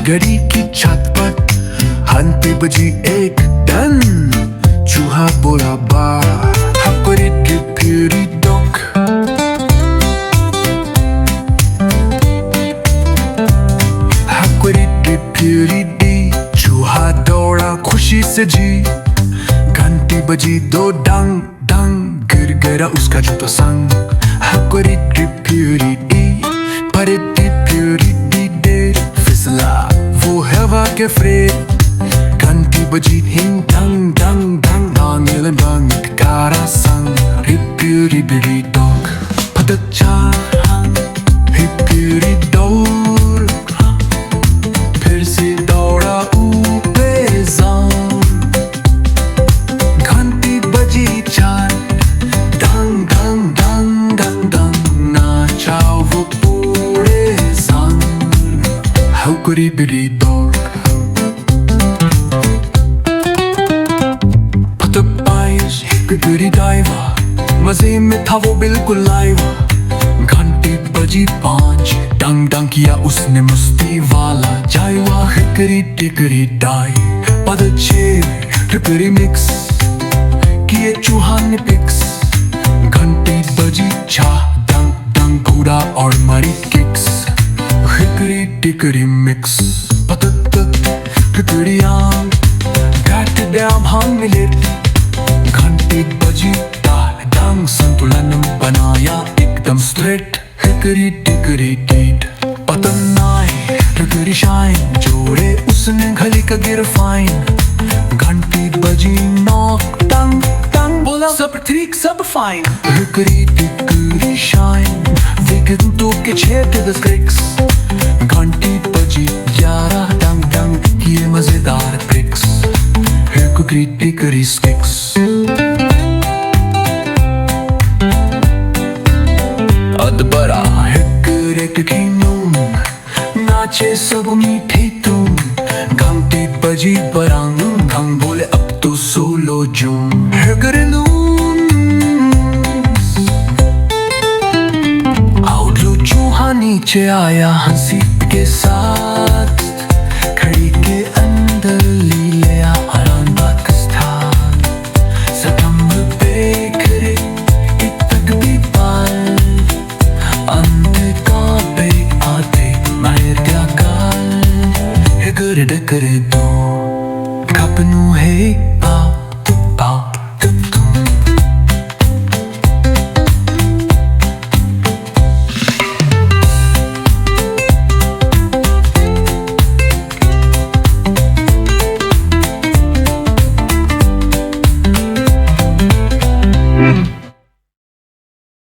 घड़ी की छत पर हंती बजी एक टन। चूहा बोला बा हपरी की फिरी डोक। हपरी की फिरी डी। चूहा दौड़ा खुशी से जी। घंटी बजी दो डंग डंग। गिर गिरा उसका जूता संग। हपरी की फिरी डी। पर फिरी डी डेर फिसला वो हवा के फ्रेड। घंटी बजी हिंग डंग डंग डंग। नांगल डंग कारा संग। हिप्पी बिरी डॉग पतचा हिप्पी दौड़। फिर से दौड़ा ऊपर जाऊं। घंटी बजी 4 डंग डंग डंग डंग डंग। नाचा वो पूरे संग। हकुरी बिरी डॉग गुरी डाइवा। मजे में था वो बिल्कुल लाइवा। घंटी बजी 5 डंग डंग किया उसने मस्ती वाला जाइवा। हिकरी टिकरी डाई पद 6 हिकरी मिक्स किए चूहा ने पिक्स। घंटी बजी 6 डंग डंग घोड़ा और मरी किक्स। हिकरी टिकरी मिक्स पद हिकरी आम गैट डैम हम मिलेट। घंटी बजी डंग संतुलन बनाया एकदम स्ट्रेट। हिकरी टिकरी डीट पतन नाई हिकरी शाइन। जोड़े उसने घली का गिर फाइन। घंटी बजी 9 टंग टंग बोला सब ठीक सब फाइन। हिकरी टिकरी शाइन विकेट दो के 6 क्रिक्स। घंटी बजी 11 टंग टंग किए मजेदार ट्रिक्स। हिकरी टिकरी स्टिक्स। अदबरा हिकरेक की नून नाचे सब मीठे तुम। घंटी बजी बरंग घंग बोले अब तो सोलो जूम। हिकरे नून आउटलो चूहा नीचे आया हंसी के साथ। खड़ी के अंदर ली लिया आराम का स्थान। सतंब पे खड़े इतक भी पाल। अंत का पे आते मायर क्या काल। हिकर डकर दो कपनू है